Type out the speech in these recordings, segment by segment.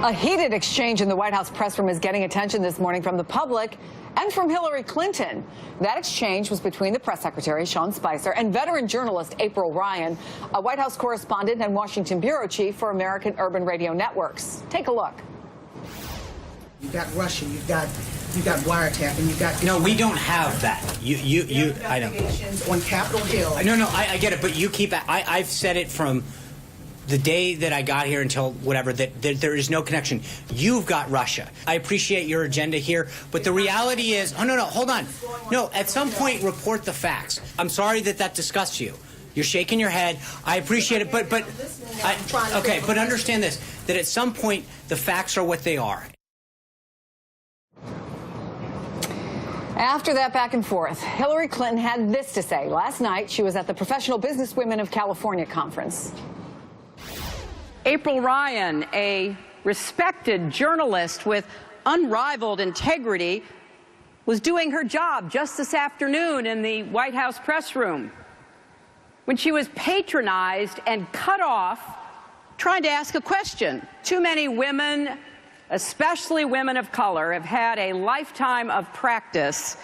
A heated exchange in the White House press room is getting attention this morning from the public and from Hillary Clinton. That exchange was between the press secretary, Sean Spicer, and veteran journalist April Ryan, a White House correspondent and Washington bureau chief for American Urban Radio Networks. Take a look. You got Russia, you got wiretapping, you got... No, we don't have that. I know. On Capitol Hill. No, I get it, but you keep... I've said it from the day that I got here until whatever, that there is no connection. You've got Russia. I appreciate your agenda here, but the reality is... Oh, no, hold on. No, at some point, report the facts. I'm sorry that disgusts you. You're shaking your head. I appreciate it, but okay, but understand this, that at some point, the facts are what they are. After that back and forth, Hillary Clinton had this to say. Last night, she was at the Professional Businesswomen of California conference. April Ryan, a respected journalist with unrivaled integrity, was doing her job just this afternoon in the White House press room when she was patronized and cut off trying to ask a question. Too many women, especially women of color, have had a lifetime of practice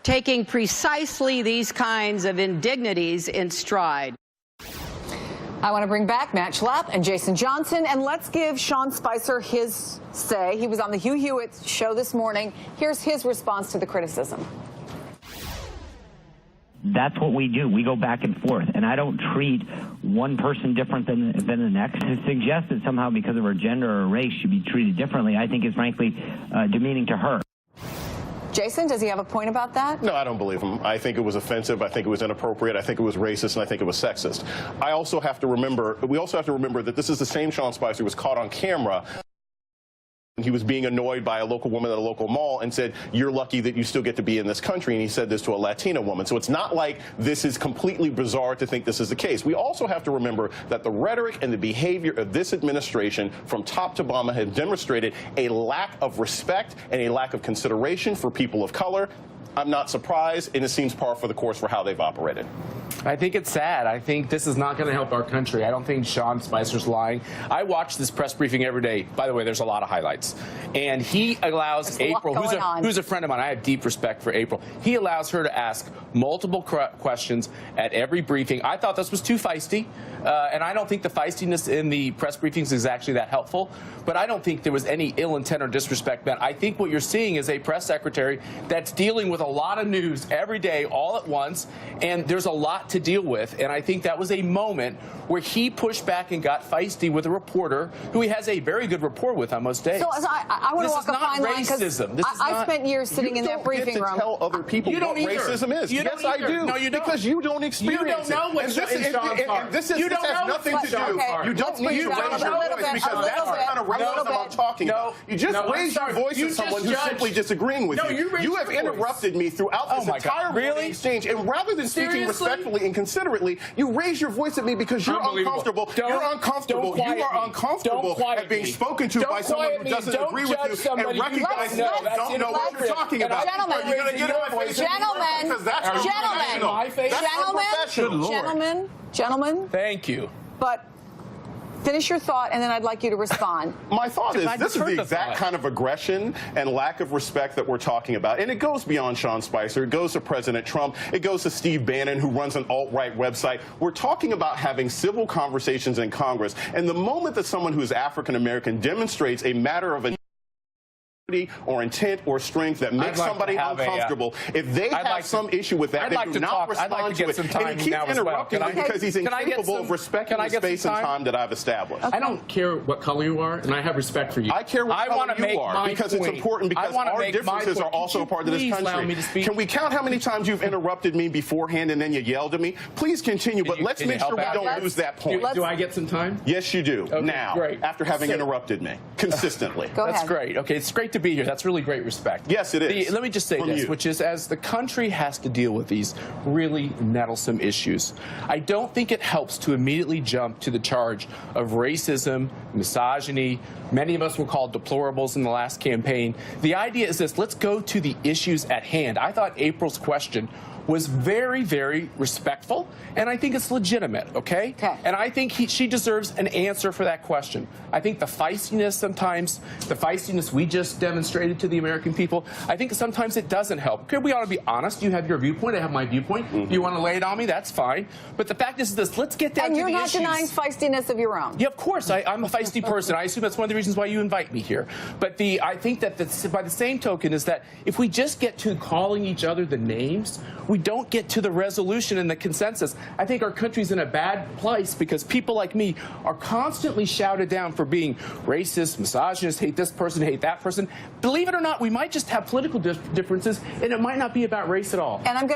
taking precisely these kinds of indignities in stride. I want to bring back Matt Schlapp and Jason Johnson, and let's give Sean Spicer his say. He was on the Hugh Hewitt show this morning. Here's his response to the criticism. That's what we do. We go back and forth, and I don't treat one person different than the next. To suggest that somehow because of her gender or race should be treated differently, I think is frankly demeaning to her. Jason, does he have a point about that? No, I don't believe him. I think it was offensive. I think it was inappropriate. I think it was racist, and I think it was sexist. We also have to remember that this is the same Sean Spicer who was caught on camera. He was being annoyed by a local woman at a local mall and said, "You're lucky that you still get to be in this country." And he said this to a Latina woman. So it's not like this is completely bizarre to think this is the case. We also have to remember that the rhetoric and the behavior of this administration from top to bottom has demonstrated a lack of respect and a lack of consideration for people of color. I'm not surprised, and it seems par for the course for how they've operated. I think it's sad. I think this is not going to help our country. I don't think Sean Spicer's lying. I watch this press briefing every day. By the way, there's a lot of highlights. And he allows April, who's a friend of mine, I have deep respect for April. He allows her to ask multiple questions at every briefing. I thought this was too feisty, and I don't think the feistiness in the press briefings is actually that helpful. But I don't think there was any ill intent or disrespect meant. I think what you're seeing is a press secretary that's dealing with a lot of news every day, all at once, and there's a lot to deal with. And I think that was a moment where he pushed back and got feisty with a reporter who he has a very good rapport with on most days. So I want to walk a fine line because I spent years sitting in that briefing room. You don't get to tell other people what racism is. Yes, I do. No, you don't. Because you don't experience it. You don't know what's in Sean's heart. This has nothing to do. You don't need to raise your voice because that's the kind of racism I'm talking about. You just raise your voice at someone who's simply disagreeing with you. You have interrupted me throughout this entire exchange, and rather than speaking respectfully and considerately, you raise your voice at me because you're uncomfortable. You're uncomfortable. You are uncomfortable at being spoken to by someone who doesn't agree with you and recognize you don't know what you're talking about. Gentlemen, gentlemen. Thank you. But finish your thought, and then I'd like you to respond. My thought is this is the exact kind of aggression and lack of respect that we're talking about. And it goes beyond Sean Spicer. It goes to President Trump. It goes to Steve Bannon, who runs an alt-right website. We're talking about having civil conversations in Congress. And the moment that someone who is African-American demonstrates a matter of or intent or strength that makes somebody uncomfortable, if they have some issue with that, they do not respond to it. And he keeps interrupting me because he's incapable of respecting the space and time that I've established. I don't care what color you are, and I have respect for you. I care what color you are because it's important, because our differences are also part of this country. Can we count how many times you've interrupted me beforehand and then you yelled at me? Please continue, but let's make sure we don't lose that point. Do I get some time? Yes, you do. Now, after having interrupted me consistently. Go ahead. That's great. Okay, it's great to be here. That's really great respect. Yes, it is. Let me just say From this, you. which is as the country has to deal with these really nettlesome issues, I don't think it helps to immediately jump to the charge of racism, misogyny. Many of us were called deplorables in the last campaign. The idea is this: let's go to the issues at hand. I thought April's question was very, very respectful, and I think it's legitimate, okay? And I think she deserves an answer for that question. I think the feistiness sometimes, the feistiness we just demonstrated to the American people, I think sometimes it doesn't help. Okay, we ought to be honest. You have your viewpoint, I have my viewpoint. You want to lay it on me, that's fine. But the fact is this, let's get down to the issues. And you're not denying feistiness of your own. Yeah, of course. I'm a feisty person. I assume that's one of the reasons why you invite me here. But I think that by the same token is that if we just get to calling each other the names, we don't get to the resolution and the consensus. I think our country's in a bad place because people like me are constantly shouted down for being racist, misogynist, hate this person, hate that person. Believe it or not, we might just have political differences, and it might not be about race at all. And I'm